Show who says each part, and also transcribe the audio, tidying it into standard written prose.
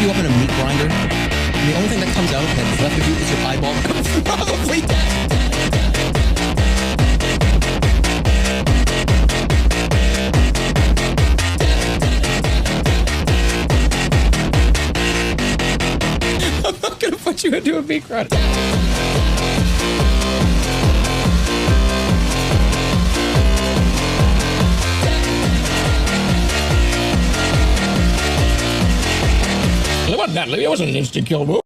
Speaker 1: you up in a meat grinder, and the only thing that comes out that's left of you is your eyeball, probably dead. I'm not gonna put you into a meat grinder. It wasn't that, it wasn't an instant kill move.